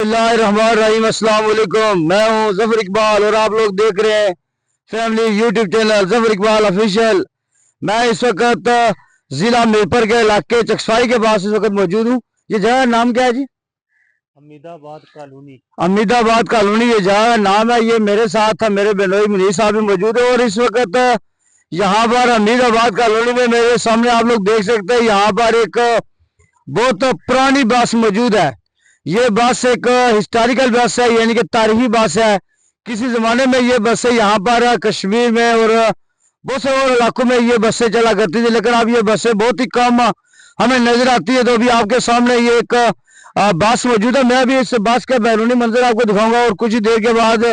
बिस्मिल्लाहिर्रहमानिर्रहीम। अस्सलाम वालेकुम। मैं हूं जफर इकबाल और आप लोग देख रहे हैं family YouTube channel Zafar Iqbal official. मैं इस वक्त जिला मीरपुर के इलाके चकसाई के पास इस वक्त मौजूद हूँ। ये जगह का नाम क्या है जी? अमीदाबाद कॉलोनी। अमीदाबाद कॉलोनी ये जगह का नाम है। ये मेरे साथ था मेरे बेनोई मुनीर साहब भी मौजूद है और इस वक्त यहाँ पर अमीदाबाद कॉलोनी में मेरे सामने आप लोग देख सकते हैं यहाँ पर एक बहुत पुरानी बस मौजूद है। ये बस एक हिस्टोरिकल बस है, यानी कि तारीखी बस है। किसी जमाने में ये बसें यहाँ पर कश्मीर में और बहुत से और इलाकों में ये बसें चला करती थी, लेकिन अब ये बसें बहुत ही कम हमें नजर आती है। तो अभी आपके सामने ये एक बस मौजूद है। मैं भी इस बस के बैरूनी मंजर आपको दिखाऊंगा और कुछ ही देर के बाद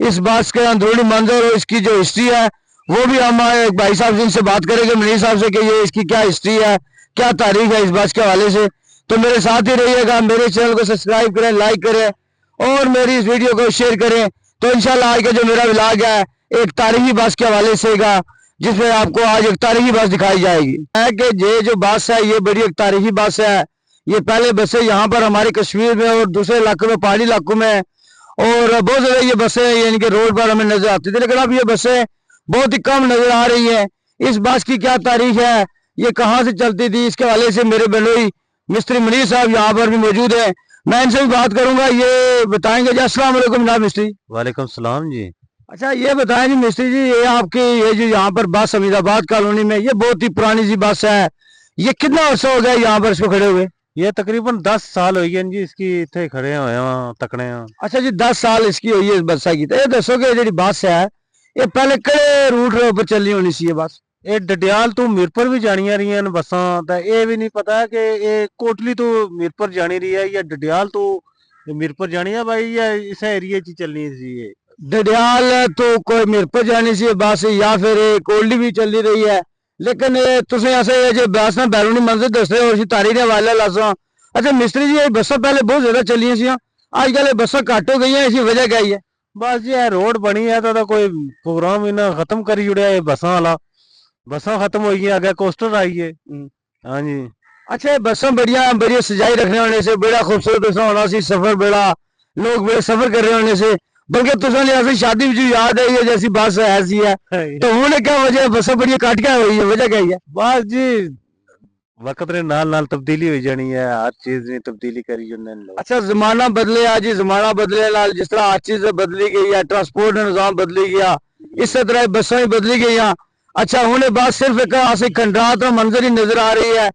इस बस के अंदरूनी मंजर और इसकी जो हिस्ट्री है वो भी हम एक भाई साहब जिनसे बात करेंगे, मुनीर साहब से, कि ये इसकी क्या हिस्ट्री है, क्या तारीख है इस बस के हवाले से। तो मेरे साथ ही रहिएगा, मेरे चैनल को सब्सक्राइब करें, लाइक करें और मेरी इस वीडियो को शेयर करें। तो इंशाल्लाह आज का जो मेरा व्लॉग है एक तारीखी बस के हवाले से गा, जिसमें आपको आज एक तारीखी बस दिखाई जाएगी। है कि ये जो बस है ये बड़ी एक तारीखी बस है। ये पहले बसें यहाँ पर हमारे कश्मीर में और दूसरे इलाकों में, पहाड़ी इलाकों में और बहुत ज्यादा ये बसें यानी कि रोड पर हमें नजर आती थी, लेकिन अब ये बसें बहुत ही कम नजर आ रही है। इस बस की क्या तारीख है, ये कहाँ से चलती थी, इसके हवाले से मेरे बेनोई मिस्त्री मुनीर साहब यहाँ पर भी मौजूद है। मैं इनसे भी बात करूंगा, ये बताएंगे जी। अस्सलाम वालेकुम जनाब मिस्त्री। वालेकुम सलाम जी। अच्छा ये बताएं जी मिस्त्री जी, ये आपकी ये जो यहाँ पर बस अमीदाबाद कॉलोनी में, ये बहुत ही पुरानी सी बस है। ये कितना अर्सा हो गया यहाँ पर इसको खड़े हुए? ये तकरीबन 10 साल हो गए जी इसकी इतने खड़े हुए हैं तकने हैं। अच्छा जी 10 साल इसकी हुई है इस बस की। तो ये दसो कि जी बस है ये पहले किहड़े रूट पर चलनी होनी सी ये बस? ये डडियाल तो मीरपुर भी जानिया रही हैं बसा, तो ये भी नहीं पता कि ये कोटली तो मीरपुर जानी रही है या डडियाल तो मीरपुर जानी है भाई, या इस एरिया च चलनी सी ये। डडियाल तो कोई मीरपुर जानी सी बस या फिर कोटली भी चली रही है, लेकिन तुम ऐसे जो बस ना बैरूनी मंजिल दस रहे हो तारीख ने वाले लासा। अच्छा मिस्त्री जी ये बसा पहले बहुत ज्यादा चलिया सी, आजकल बसा घट हो गई है, इसकी वजह क्या है? बस जी रोड बनी है तो कोई प्रोग्राम इन्हें खत्म करी जुड़िया है बसा वाला। बसा खत्म हो गई, आगे कोस्टर आई है। हाँ जी। अच्छा बसा बढ़िया बढ़िया सजाई रखने होने से बड़ा खूबसूरत होना सी, सफर बड़ा लोग बड़े सफर कर रहे होने से, बल्कि तुझे ऐसी शादी में याद है ये जैसी बस ऐसी है, तो उन्होंने क्या वजह बसा बढ़िया काट क्या हुई है, वजह क्या है? बस जी वक्त ने नाल नाल तब्दीली हो जानी है, हर चीज ने तब्दीली करी उन्होंने। अच्छा जमाना बदले आज जी, जमाना बदले नाल जिस तरह हर चीज बदली गई है, ट्रांसपोर्ट निजाम बदली गया, इस तरह बसा ही बदली गई। अच्छा उन्हें बस सिर्फ एक खंडात मंजर ही नजर आ रही है।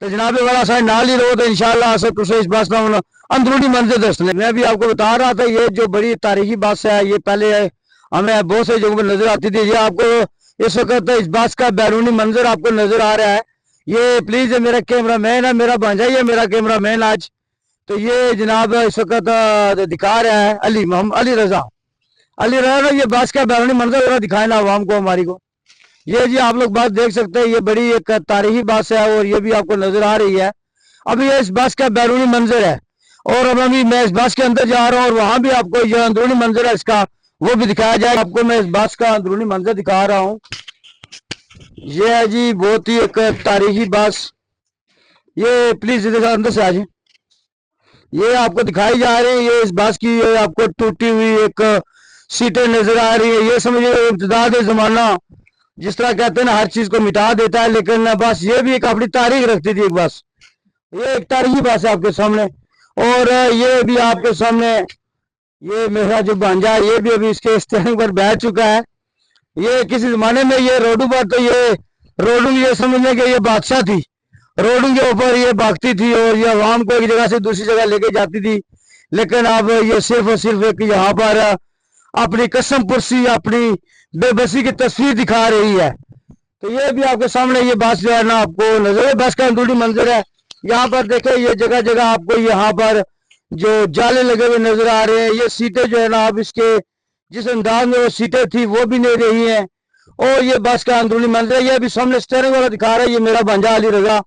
तो जनाब वाला सारे नाल ही रहो तो इंशाल्लाह इस बस का अंदरूनी मंजर दसने। मैं भी आपको बता रहा था ये जो बड़ी तारीखी बस है ये पहले हमें बहुत से जगहों पर नजर आती थी। ये आपको इस वक्त इस बस का बैरूनी मंजर आपको नजर आ रहा है। ये प्लीज मेरा कैमरा मैन है, मेरा भांजा ही है मेरा कैमरा मैन आज। तो ये जनाब इस वक्त दिखा रहा है अली मोहम्मद अली रजा ये बस का बैरूनी मंजर दिखाए ना आवाम को हमारी को। ये जी आप लोग बस देख सकते हैं, ये बड़ी एक तारीखी बस है और ये भी आपको नजर आ रही है। अभी ये इस बस का बैरूनी मंजर है और अब अभी मैं इस बस के अंदर जा रहा हूँ और वहां भी आपको जो अंदरूनी मंजर है इसका वो भी दिखाया जाएगा आपको। मैं इस बस का अंदरूनी मंजर दिखा रहा हूँ। ये है जी बहुत ही एक तारीखी बस। ये प्लीज इधर अंदर से आ जाए। ये आपको दिखाई जा रही है ये इस बस की आपको टूटी हुई एक सीटें नजर आ रही है। ये समझिए इब्तिदाद जमाना जिस तरह कहते हैं ना हर चीज को मिटा देता है, लेकिन बस ये भी एक अपनी तारीख रखती थी एक बस। ये एक तारीखी बस है आपके सामने और ये भी आपके सामने ये मेरा जो भांजा है ये भी अभी इसके स्टैंड पर बैठ चुका है। ये किसी जमाने में ये रोडू पर तो ये रोडू ये समझने के ये बादशाह थी, रोडू के ऊपर ये भागती थी और ये आवाम को एक जगह से दूसरी जगह लेके जाती थी। लेकिन अब ये सिर्फ और सिर्फ एक यहाँ पर अपनी कसम पुरसी अपनी बेबसी की तस्वीर दिखा रही है। तो ये भी आपके सामने ये बस जो है ना आपको नजर है, बस का अंदरूनी मंजर है। यहाँ पर देखे ये जगह जगह आपको यहाँ पर जो जाले लगे हुए नजर आ रहे हैं। ये सीटें जो है ना अब इसके जिस अंदाज में वो सीटें थी वो भी नहीं रही हैं और ये बस का अंदरूनी मंजर है। ये अभी सामने स्टीयरिंग वाला दिखा रहा है, ये मेरा भांजा अली रजा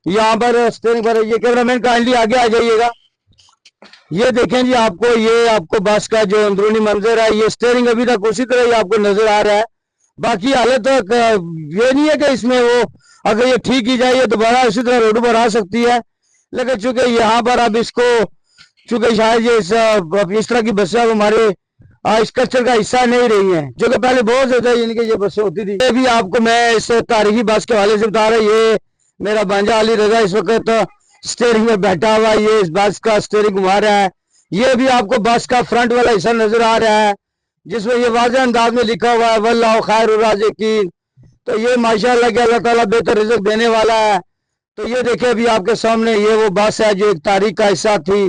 यहाँ पर स्टीयरिंग पर। ये कैमरामैन काइंडली आगे आ जाइएगा। ये देखें जी आपको बस का जो अंदरूनी मंजर है, ये स्टीयरिंग अभी तक उसी तरह ही आपको नजर आ रहा है। बाकी हालत ये नहीं है कि इसमें वो अगर ये ठीक की जाए दोबारा इसी तरह रोड पर आ सकती है, लेकिन चूंकि यहाँ पर अब इसको चूंकि शायद ये इस तरह की बसें अब हमारे इस कल्चर का हिस्सा नहीं रही हैं, जो कि पहले बहुत ज्यादा यानी कि ये बसें होती थी। ये भी आपको मैं इस तारीखी बस के हवाले से बता रहा हूँ। ये मेरा भांजा अली रजा इस वक्त स्टेयरिंग में बैठा हुआ, ये इस बस का स्टेयरिंग घुमा रहा है। ये भी आपको बस का फ्रंट वाला हिस्सा नजर आ रहा है, जिसमें ये वाज़ेह अंदाज में लिखा हुआ है वल्लाहु खैरुर राज़िकीन। तो ये माशाअल्लाह कि अल्लाह ताला बेहतर रिज़्क देने वाला है। तो ये देखिए अभी आपके सामने ये वो बस है जो एक तारीख का हिस्सा थी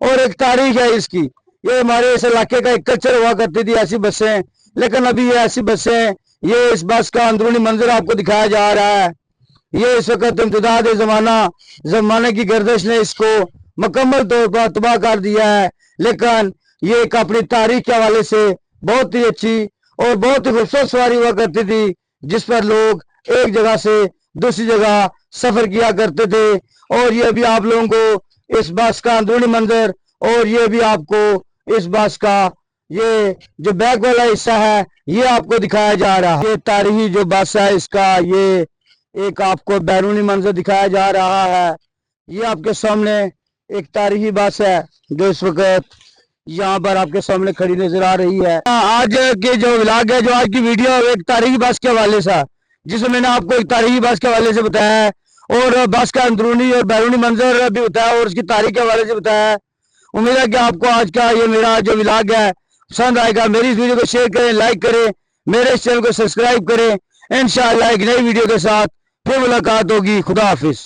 और एक तारीख है इसकी। ये हमारे इस इलाके का एक कल्चर हुआ करती थी ऐसी बसें, लेकिन अभी ये ऐसी बसें, ये इस बस का अंदरूनी मंजर आपको दिखाया जा रहा है। ये इस वक्त इम्तिदाद जमाने की गर्दिश ने इसको मुकम्मल तौर पर तबाह कर दिया है, लेकिन ये एक अपनी तारीख के हवाले से बहुत ही अच्छी और बहुत ही खूबसूरत सवारी हुआ करती थी, जिस पर लोग एक जगह से दूसरी जगह सफर किया करते थे। और ये भी आप लोगों को इस बस का अंदरूनी मंजर और ये भी आपको इस बस का ये जो बैक वाला हिस्सा है ये आपको दिखाया जा रहा है। ये तारीखी जो बस है इसका ये एक आपको बैरूनी मंजर दिखाया जा रहा है। ये आपके सामने एक तारीखी बस है जो इस वक्त यहाँ पर आपके सामने खड़ी नजर आ रही है। आज के जो व्लॉग है, जो आज की वीडियो है, एक तारीखी बस के हवाले से, जिसमें मैंने आपको एक तारीखी बस के हवाले से बताया है और बस का अंदरूनी और बैरूनी मंजर भी बताया और उसकी तारीख के हवाले से बताया है। उम्मीद है कि आपको आज का ये मेरा जो व्लॉग है पसंद आएगा। मेरी इस वीडियो को शेयर करें, लाइक करें, मेरे इस चैनल को सब्सक्राइब करें। इंशाअल्लाह एक नई वीडियो के साथ फिर मुलाकात होगी। खुदा हाफिज।